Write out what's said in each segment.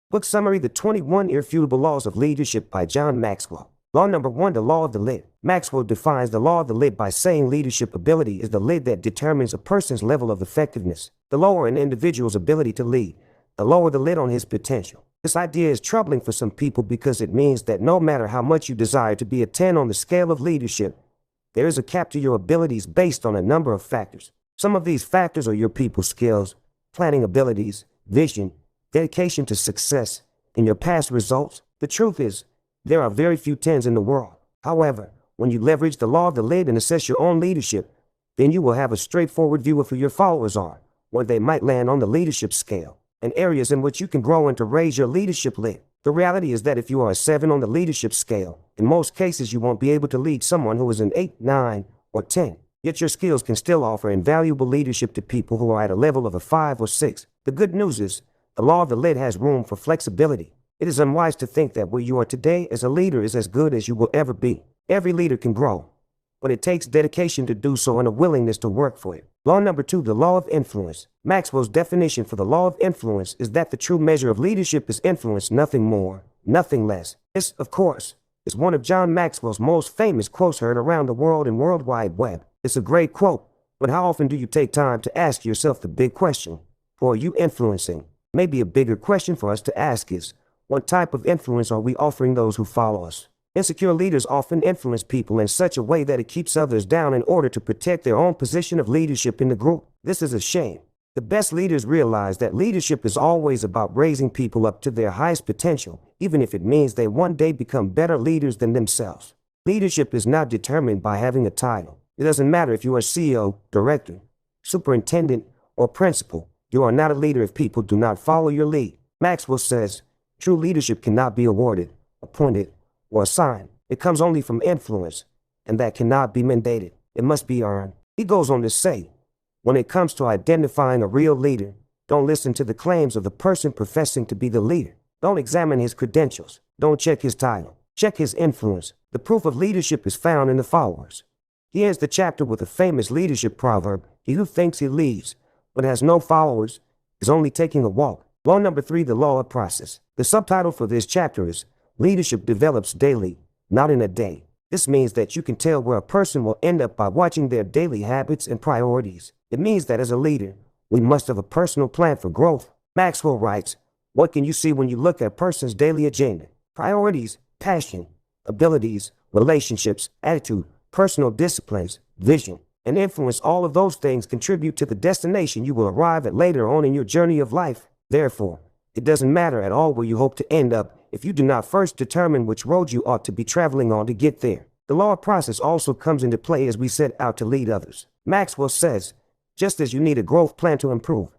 Book summary: The 21 Irrefutable Laws of Leadership by John Maxwell. Law number 1, the law of the lid. Maxwell defines the law of the lid by saying leadership ability is the lid that determines a person's level of effectiveness. The lower an individual's ability to lead, the lower the lid on his potential. This idea is troubling for some people because it means that no matter how much you desire to be a 10 on the scale of leadership, there is a cap to your abilities based on a number of factors. Some of these factors are your people skills, planning abilities, vision, dedication to success, and your past results. The truth is, there are very few 10s in the world. However, when you leverage the law of the lid and assess your own leadership, then you will have a straightforward view of who your followers are, where they might land on the leadership scale, and areas in which you can grow and to raise your leadership lid. The reality is that if you are a 7 on the leadership scale, in most cases you won't be able to lead someone who is an 8, 9, or 10. Yet your skills can still offer invaluable leadership to people who are at a level of a 5 or 6. The good news is, the law of the lid has room for flexibility. It is unwise to think that where you are today as a leader is as good as you will ever be. Every leader can grow, but it takes dedication to do so and a willingness to work for it. Law number 2, the law of influence. Maxwell's definition for the law of influence is that the true measure of leadership is influence, nothing more, nothing less. This, of course, is one of John Maxwell's most famous quotes heard around the world and World Wide Web. It's a great quote, but how often do you take time to ask yourself the big question? Who are you influencing? Maybe a bigger question for us to ask is, what type of influence are we offering those who follow us? Insecure leaders often influence people in such a way that it keeps others down in order to protect their own position of leadership in the group. This is a shame. The best leaders realize that leadership is always about raising people up to their highest potential, even if it means they one day become better leaders than themselves. Leadership is not determined by having a title. It doesn't matter if you are CEO, director, superintendent, or principal. You are not a leader if people do not follow your lead. Maxwell says, true leadership cannot be awarded, appointed, or assigned. It comes only from influence, and that cannot be mandated. It must be earned. He goes on to say, when it comes to identifying a real leader, don't listen to the claims of the person professing to be the leader. Don't examine his credentials. Don't check his title. Check his influence. The proof of leadership is found in the followers. He ends the chapter with a famous leadership proverb: he who thinks he leads, but has no followers, is only taking a walk. Law number 3, the law of process. The subtitle for this chapter is, Leadership Develops Daily, Not in a Day. This means that you can tell where a person will end up by watching their daily habits and priorities. It means that as a leader, we must have a personal plan for growth. Maxwell writes, what can you see when you look at a person's daily agenda? Priorities, passion, abilities, relationships, attitude, personal disciplines, vision, and influence. All of those things contribute to the destination you will arrive at later on in your journey of life. Therefore, it doesn't matter at all where you hope to end up if you do not first determine which road you ought to be traveling on to get there. The law of process also comes into play as we set out to lead others. Maxwell says, just as you need a growth plan to improve,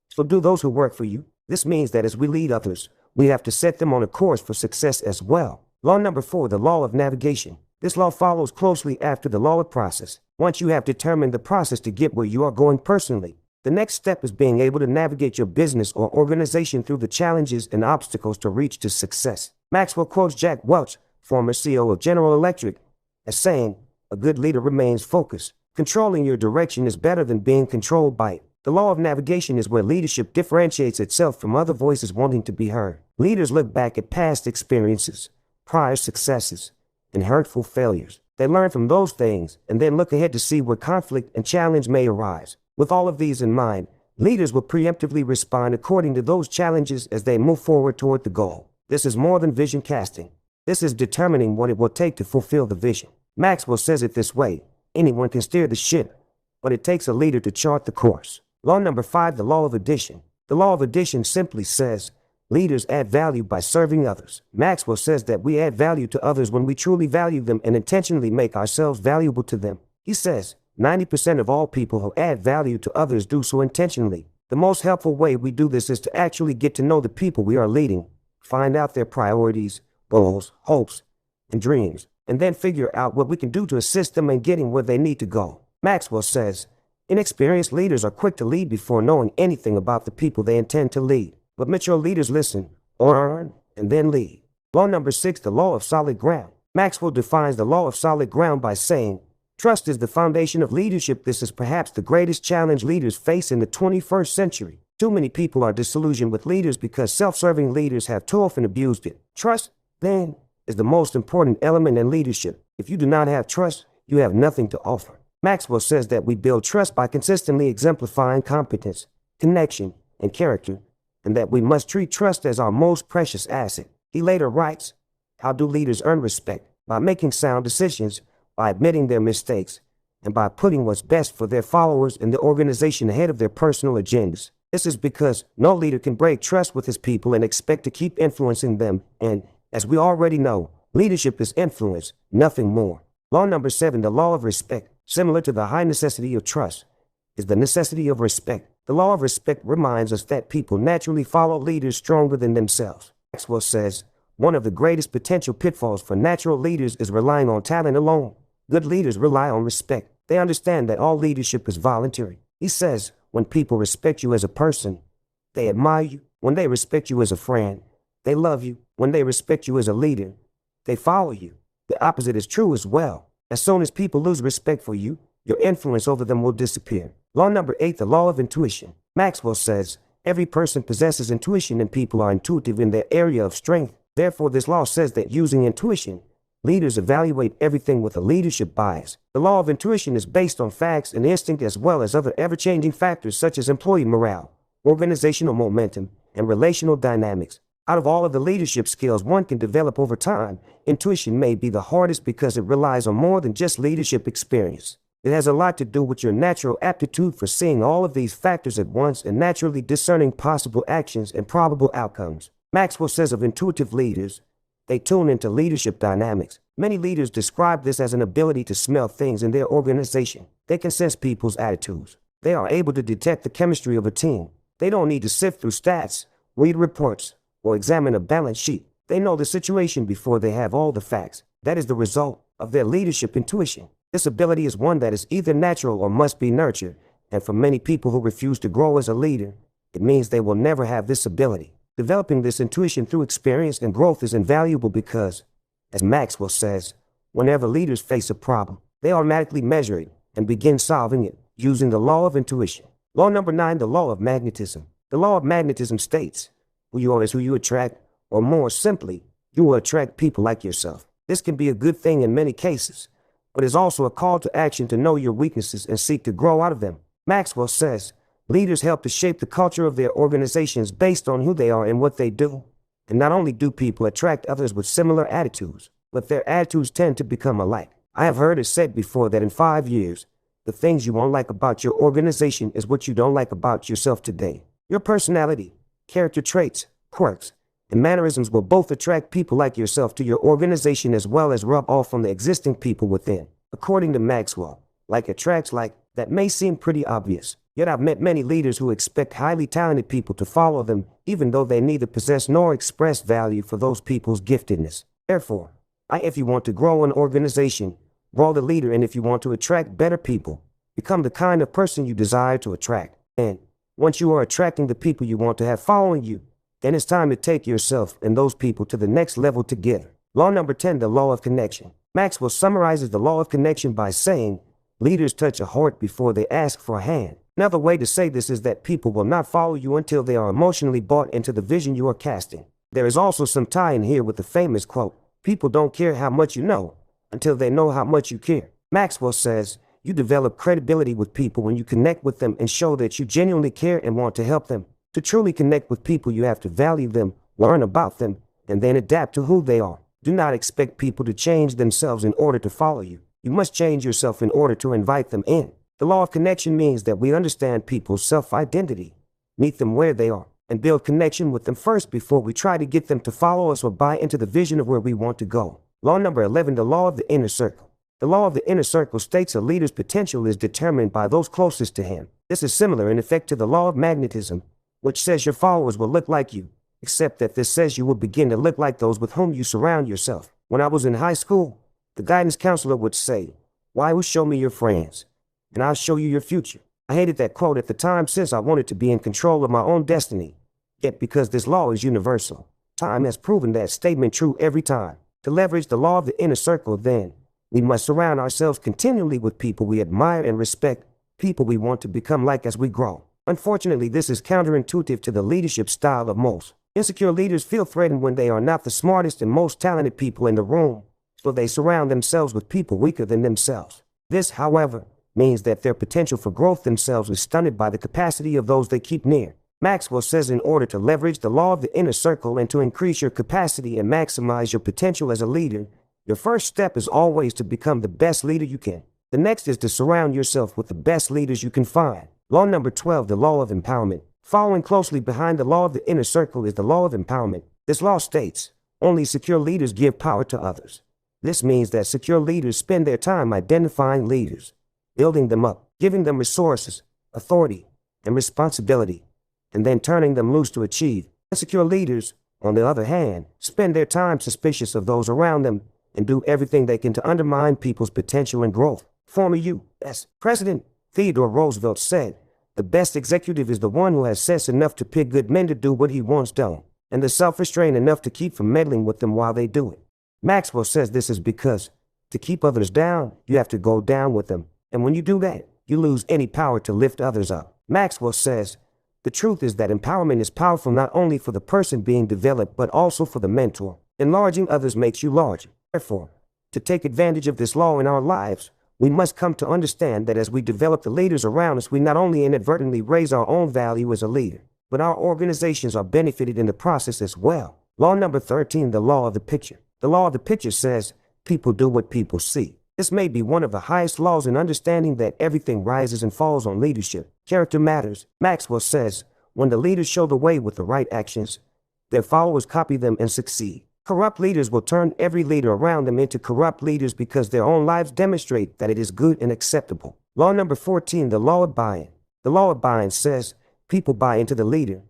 so do those who work for you. This means that as we lead others, we have to set them on a course for success as well. Law number 4, the law of navigation. This law follows closely after the law of process. Once you have determined the process to get where you are going personally, the next step is being able to navigate your business or organization through the challenges and obstacles to reach to success. Maxwell quotes Jack Welch, former CEO of General Electric, as saying, a good leader remains focused. Controlling your direction is better than being controlled by it. The law of navigation is where leadership differentiates itself from other voices wanting to be heard. Leaders look back at past experiences, prior successes, and hurtful failures. They learn from those things and then look ahead to see where conflict and challenge may arise. With all of these in mind, leaders will preemptively respond according to those challenges as they move forward toward the goal. This is more than vision casting. This is determining what it will take to fulfill the vision. Maxwell says it this way, anyone can steer the ship, but it takes a leader to chart the course. Law number 5, the law of addition. The law of addition simply says, leaders add value by serving others. Maxwell says that we add value to others when we truly value them and intentionally make ourselves valuable to them. He says, 90% of all people who add value to others do so intentionally. The most helpful way we do this is to actually get to know the people we are leading, find out their priorities, goals, hopes, and dreams, and then figure out what we can do to assist them in getting where they need to go. Maxwell says, inexperienced leaders are quick to lead before knowing anything about the people they intend to lead. But mature leaders listen, learn, and then lead. Law number 6, the law of solid ground. Maxwell defines the law of solid ground by saying, trust is the foundation of leadership. This is perhaps the greatest challenge leaders face in the 21st century. Too many people are disillusioned with leaders because self-serving leaders have too often abused it. Trust, then, is the most important element in leadership. If you do not have trust, you have nothing to offer. Maxwell says that we build trust by consistently exemplifying competence, connection, and character, and that we must treat trust as our most precious asset. He later writes, "How do leaders earn respect? By making sound decisions, by admitting their mistakes, and by putting what's best for their followers and the organization ahead of their personal agendas." This is because no leader can break trust with his people and expect to keep influencing them, and, as we already know, leadership is influence, nothing more. Law number 7, the law of respect. Similar to the high necessity of trust, is the necessity of respect. The law of respect reminds us that people naturally follow leaders stronger than themselves. Maxwell says, one of the greatest potential pitfalls for natural leaders is relying on talent alone. Good leaders rely on respect. They understand that all leadership is voluntary. He says, when people respect you as a person, they admire you. When they respect you as a friend, they love you. When they respect you as a leader, they follow you. The opposite is true as well. As soon as people lose respect for you, your influence over them will disappear. Law number 8, the law of intuition. Maxwell says, every person possesses intuition and people are intuitive in their area of strength. Therefore, this law says that using intuition, leaders evaluate everything with a leadership bias. The law of intuition is based on facts and instinct as well as other ever-changing factors such as employee morale, organizational momentum, and relational dynamics. Out of all of the leadership skills one can develop over time, intuition may be the hardest because it relies on more than just leadership experience. It has a lot to do with your natural aptitude for seeing all of these factors at once and naturally discerning possible actions and probable outcomes. Maxwell says of intuitive leaders, they tune into leadership dynamics. Many leaders describe this as an ability to smell things in their organization. They can sense people's attitudes. They are able to detect the chemistry of a team. They don't need to sift through stats, read reports, or examine a balance sheet. They know the situation before they have all the facts. That is the result of their leadership intuition. This ability is one that is either natural or must be nurtured, and for many people who refuse to grow as a leader, it means they will never have this ability. Developing this intuition through experience and growth is invaluable because, as Maxwell says, whenever leaders face a problem, they automatically measure it and begin solving it using the law of intuition. Law number 9, the law of magnetism. The law of magnetism states, who you are is who you attract, or more simply, you will attract people like yourself. This can be a good thing in many cases, but is also a call to action to know your weaknesses and seek to grow out of them. Maxwell says, leaders help to shape the culture of their organizations based on who they are and what they do. And not only do people attract others with similar attitudes, but their attitudes tend to become alike. I have heard it said before that in 5 years, the things you won't like about your organization is what you don't like about yourself today. Your personality, character traits, quirks, and mannerisms will both attract people like yourself to your organization as well as rub off on the existing people within. According to Maxwell, like attracts like, that may seem pretty obvious. Yet I've met many leaders who expect highly talented people to follow them, even though they neither possess nor express value for those people's giftedness. Therefore, if you want to grow an organization, grow the leader, and if you want to attract better people, become the kind of person you desire to attract. And once you are attracting the people you want to have following you, then it's time to take yourself and those people to the next level together. Law number 10, the law of connection. Maxwell summarizes the law of connection by saying, leaders touch a heart before they ask for a hand. Another way to say this is that people will not follow you until they are emotionally bought into the vision you are casting. There is also some tie in here with the famous quote, people don't care how much you know until they know how much you care. Maxwell says, you develop credibility with people when you connect with them and show that you genuinely care and want to help them. To truly connect with people, you have to value them, learn about them, and then adapt to who they are. Do not expect people to change themselves in order to follow you. You must change yourself in order to invite them in. The law of connection means that we understand people's self-identity, meet them where they are, and build connection with them first before we try to get them to follow us or buy into the vision of where we want to go. Law number 11, the law of the inner circle. The law of the inner circle states a leader's potential is determined by those closest to him. This is similar in effect to the law of magnetism, which says your followers will look like you, except that this says you will begin to look like those with whom you surround yourself. When I was in high school, the guidance counselor would say, "Why would show me your friends, and I'll show you your future." I hated that quote at the time since I wanted to be in control of my own destiny. Yet because this law is universal, time has proven that statement true every time. To leverage the law of the inner circle, then, we must surround ourselves continually with people we admire and respect, people we want to become like as we grow. Unfortunately, this is counterintuitive to the leadership style of most. Insecure leaders feel threatened when they are not the smartest and most talented people in the room, so they surround themselves with people weaker than themselves. This, however, means that their potential for growth themselves is stunted by the capacity of those they keep near. Maxwell says in order to leverage the law of the inner circle and to increase your capacity and maximize your potential as a leader, your first step is always to become the best leader you can. The next is to surround yourself with the best leaders you can find. Law number 12, the law of empowerment. Following closely behind the law of the inner circle is the law of empowerment. This law states, only secure leaders give power to others. This means that secure leaders spend their time identifying leaders, building them up, giving them resources, authority, and responsibility, and then turning them loose to achieve. Insecure leaders, on the other hand, spend their time suspicious of those around them and do everything they can to undermine people's potential and growth. Former U.S. President Theodore Roosevelt said, the best executive is the one who has sense enough to pick good men to do what he wants done, and the self-restraint enough to keep from meddling with them while they do it. Maxwell says this is because, to keep others down, you have to go down with them, and when you do that, you lose any power to lift others up. Maxwell says, the truth is that empowerment is powerful not only for the person being developed but also for the mentor. Enlarging others makes you larger. Therefore, to take advantage of this law in our lives, we must come to understand that as we develop the leaders around us, we not only inadvertently raise our own value as a leader, but our organizations are benefited in the process as well. Law number 13, the law of the picture. The law of the picture says, people do what people see. This may be one of the highest laws in understanding that everything rises and falls on leadership. Character matters. Maxwell says, when the leaders show the way with the right actions, their followers copy them and succeed. Corrupt leaders will turn every leader around them into corrupt leaders because their own lives demonstrate that it is good and acceptable. Law number 14, the law of buy-in. The law of buy-in says, people buy into the leader,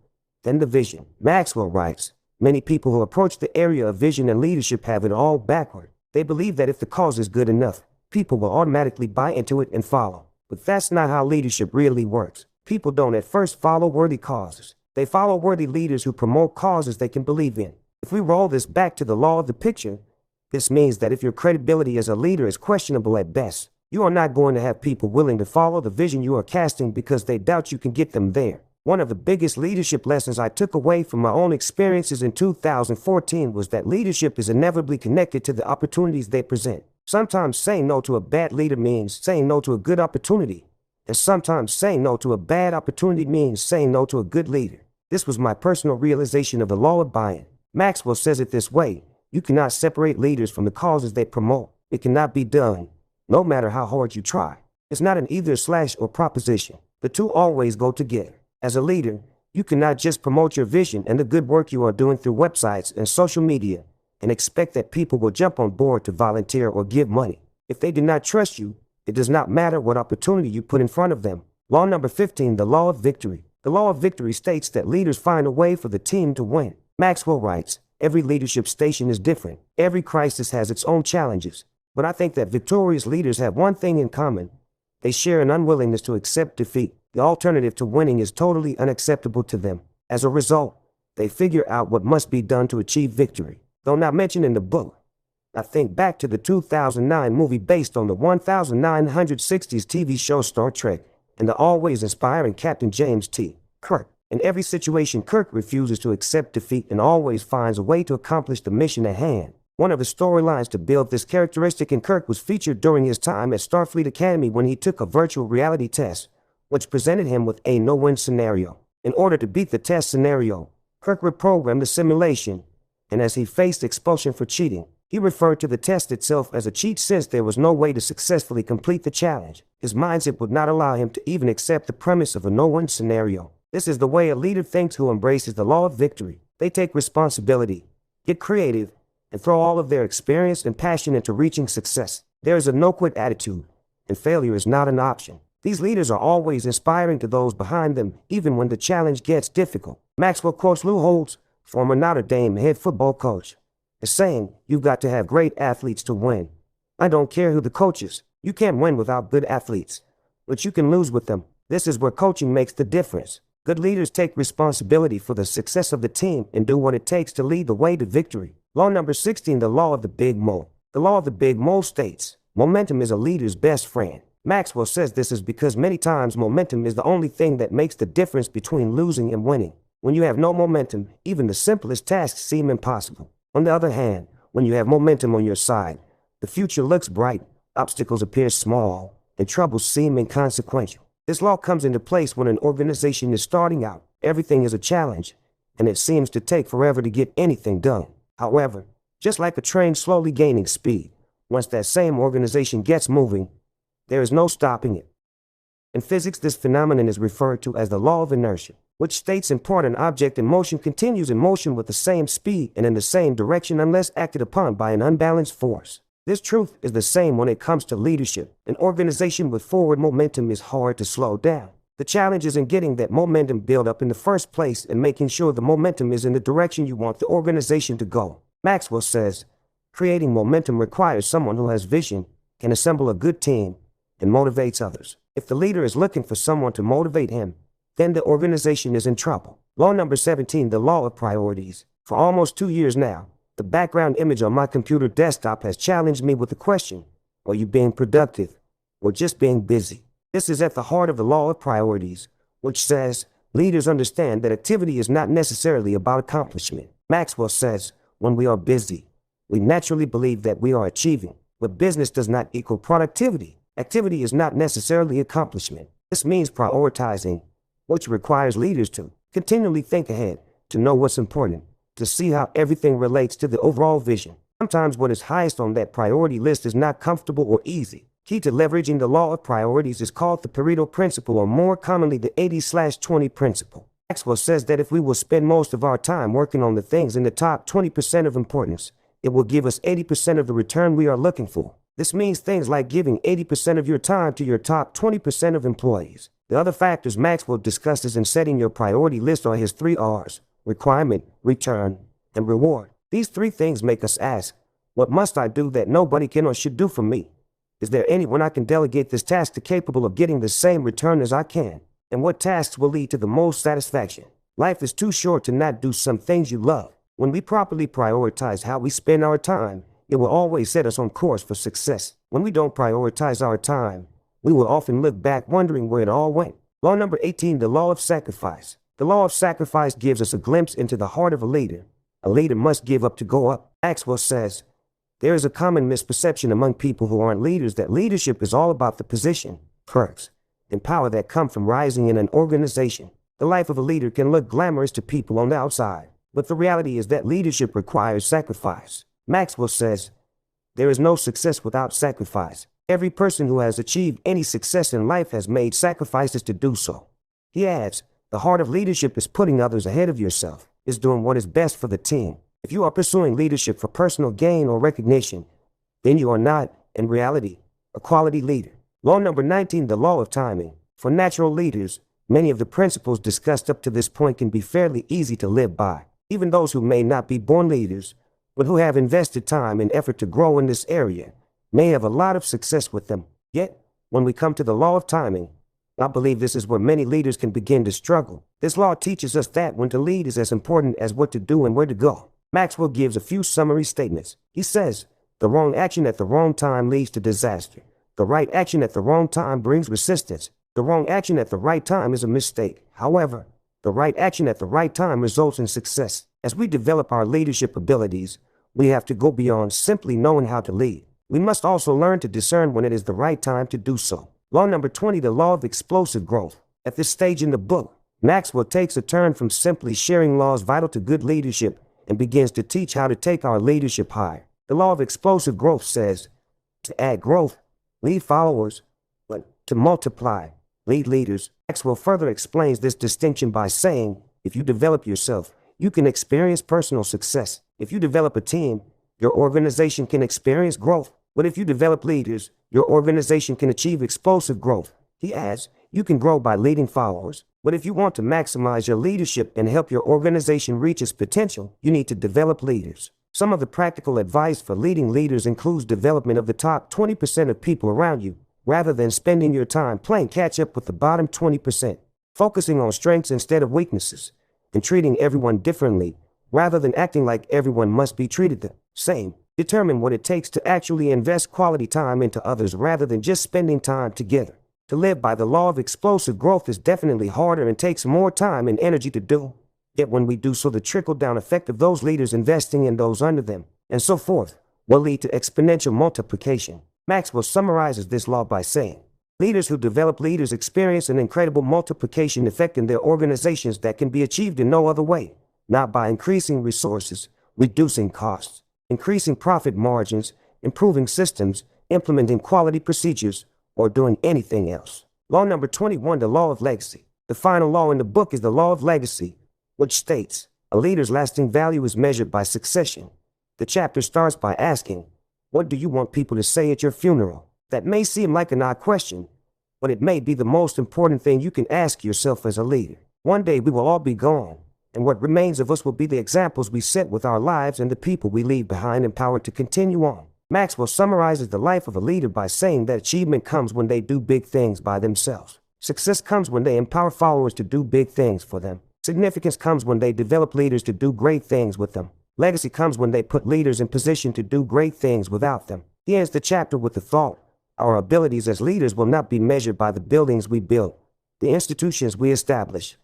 then the vision. Maxwell writes, many people who approach the area of vision and leadership have it all backward. They believe that if the cause is good enough, people will automatically buy into it and follow. But that's not how leadership really works. People don't at first follow worthy causes. They follow worthy leaders who promote causes they can believe in. If we roll this back to the law of the picture, this means that if your credibility as a leader is questionable at best, you are not going to have people willing to follow the vision you are casting because they doubt you can get them there. One of the biggest leadership lessons I took away from my own experiences in 2014 was that leadership is inevitably connected to the opportunities they present. Sometimes saying no to a bad leader means saying no to a good opportunity, and sometimes saying no to a bad opportunity means saying no to a good leader. This was my personal realization of the law of buy-in. Maxwell says it this way, you cannot separate leaders from the causes they promote. It cannot be done, no matter how hard you try. It's not an either/or proposition. The two always go together. As a leader, you cannot just promote your vision and the good work you are doing through websites and social media and expect that people will jump on board to volunteer or give money. If they do not trust you, it does not matter what opportunity you put in front of them. Law number 15, the law of victory. The law of victory states that leaders find a way for the team to win. Maxwell writes, every leadership station is different. Every crisis has its own challenges. But I think that victorious leaders have one thing in common. They share an unwillingness to accept defeat. The alternative to winning is totally unacceptable to them. As a result, they figure out what must be done to achieve victory. Though not mentioned in the book, I think back to the 2009 movie based on the 1960s TV show Star Trek and the always inspiring Captain James T. Kirk. In every situation, Kirk refuses to accept defeat and always finds a way to accomplish the mission at hand. One of the storylines to build this characteristic in Kirk was featured during his time at Starfleet Academy when he took a virtual reality test, which presented him with a no-win scenario. In order to beat the test scenario, Kirk reprogrammed the simulation, and as he faced expulsion for cheating, he referred to the test itself as a cheat since there was no way to successfully complete the challenge. His mindset would not allow him to even accept the premise of a no-win scenario. This is the way a leader thinks who embraces the law of victory. They take responsibility, get creative, and throw all of their experience and passion into reaching success. There is a no-quit attitude, and failure is not an option. These leaders are always inspiring to those behind them, even when the challenge gets difficult. Maxwell quotes Lou Holtz, former Notre Dame head football coach, as saying, you've got to have great athletes to win. I don't care who the coach is. You can't win without good athletes, but you can lose with them. This is where coaching makes the difference. Good leaders take responsibility for the success of the team and do what it takes to lead the way to victory. Law number 16, the law of the big mole. The law of the big mole states, momentum is a leader's best friend. Maxwell says this is because many times momentum is the only thing that makes the difference between losing and winning. When you have no momentum, even the simplest tasks seem impossible. On the other hand, when you have momentum on your side, the future looks bright, obstacles appear small, and troubles seem inconsequential. This law comes into place when an organization is starting out. Everything is a challenge, and it seems to take forever to get anything done. However, just like a train slowly gaining speed, once that same organization gets moving, there is no stopping it. In physics, this phenomenon is referred to as the law of inertia, which states in part an object in motion continues in motion with the same speed and in the same direction unless acted upon by an unbalanced force. This truth is the same when it comes to leadership. An organization with forward momentum is hard to slow down. The challenge is in getting that momentum built up in the first place and making sure the momentum is in the direction you want the organization to go. Maxwell says, creating momentum requires someone who has vision, can assemble a good team, and motivates others. If the leader is looking for someone to motivate him, then the organization is in trouble. Law number 17, the law of priorities. For almost 2 years now, the background image on my computer desktop has challenged me with the question, are you being productive or just being busy? This is at the heart of the law of priorities, which says leaders understand that activity is not necessarily about accomplishment. Maxwell says, when we are busy, we naturally believe that we are achieving, but business does not equal productivity. Activity is not necessarily accomplishment. This means prioritizing, which requires leaders to continually think ahead, to know what's important, to see how everything relates to the overall vision. Sometimes what is highest on that priority list is not comfortable or easy. Key to leveraging the law of priorities is called the Pareto principle, or more commonly the 80/20 principle. Maxwell says that if we will spend most of our time working on the things in the top 20% of importance, it will give us 80% of the return we are looking for. This means things like giving 80% of your time to your top 20% of employees. The other factors Maxwell discusses in setting your priority list are his 3 R's: requirement, return, and reward. These 3 things make us ask, what must I do that nobody can or should do for me? Is there anyone I can delegate this task to capable of getting the same return as I can? And what tasks will lead to the most satisfaction? Life is too short to not do some things you love. When we properly prioritize how we spend our time, it will always set us on course for success. When we don't prioritize our time, we will often look back wondering where it all went. Law number 18, the law of sacrifice. The law of sacrifice gives us a glimpse into the heart of a leader. A leader must give up to go up. Maxwell says, there is a common misperception among people who aren't leaders that leadership is all about the position, perks, and power that come from rising in an organization. The life of a leader can look glamorous to people on the outside, but the reality is that leadership requires sacrifice. Maxwell says, there is no success without sacrifice. Every person who has achieved any success in life has made sacrifices to do so. He adds, the heart of leadership is putting others ahead of yourself, is doing what is best for the team. If you are pursuing leadership for personal gain or recognition, then you are not, in reality, a quality leader. Law number 19, the law of timing. For natural leaders, many of the principles discussed up to this point can be fairly easy to live by. Even those who may not be born leaders, but who have invested time and effort to grow in this area, may have a lot of success with them. Yet, when we come to the law of timing, I believe this is where many leaders can begin to struggle. This law teaches us that when to lead is as important as what to do and where to go. Maxwell gives a few summary statements. He says, the wrong action at the wrong time leads to disaster. The right action at the wrong time brings resistance. The wrong action at the right time is a mistake. However, the right action at the right time results in success. As we develop our leadership abilities, we have to go beyond simply knowing how to lead. We must also learn to discern when it is the right time to do so. Law number 20, the law of explosive growth. At this stage in the book, Maxwell takes a turn from simply sharing laws vital to good leadership and begins to teach how to take our leadership higher. The law of explosive growth says, to add growth, lead followers, but to multiply, lead leaders. Maxwell further explains this distinction by saying, if you develop yourself, you can experience personal success. If you develop a team, your organization can experience growth. But if you develop leaders, your organization can achieve explosive growth. He adds, you can grow by leading followers. But if you want to maximize your leadership and help your organization reach its potential, you need to develop leaders. Some of the practical advice for leading leaders includes development of the top 20% of people around you, rather than spending your time playing catch up with the bottom 20%. Focusing on strengths instead of weaknesses, and treating everyone differently, rather than acting like everyone must be treated the same. Determine what it takes to actually invest quality time into others rather than just spending time together. To live by the law of explosive growth is definitely harder and takes more time and energy to do. Yet when we do so, the trickle-down effect of those leaders investing in those under them, and so forth, will lead to exponential multiplication. Maxwell summarizes this law by saying, leaders who develop leaders experience an incredible multiplication effect in their organizations that can be achieved in no other way, not by increasing resources, reducing costs, increasing profit margins, improving systems, implementing quality procedures, or doing anything else. Law number 21, the law of legacy. The final law in the book is the law of legacy, which states, a leader's lasting value is measured by succession. The chapter starts by asking, what do you want people to say at your funeral? That may seem like an odd question, but it may be the most important thing you can ask yourself as a leader. One day we will all be gone, and what remains of us will be the examples we set with our lives and the people we leave behind empowered to continue on. Maxwell summarizes the life of a leader by saying that achievement comes when they do big things by themselves. Success comes when they empower followers to do big things for them. Significance comes when they develop leaders to do great things with them. Legacy comes when they put leaders in position to do great things without them. He ends the chapter with the thought, our abilities as leaders will not be measured by the buildings we build, the institutions we establish,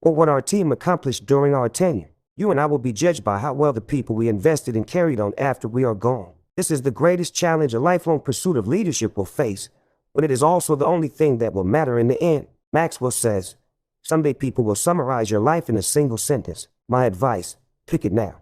or what our team accomplished during our tenure. You and I will be judged by how well the people we invested and carried on after we are gone. This is the greatest challenge a lifelong pursuit of leadership will face, but it is also the only thing that will matter in the end. Maxwell says, someday people will summarize your life in a single sentence. My advice, pick it now.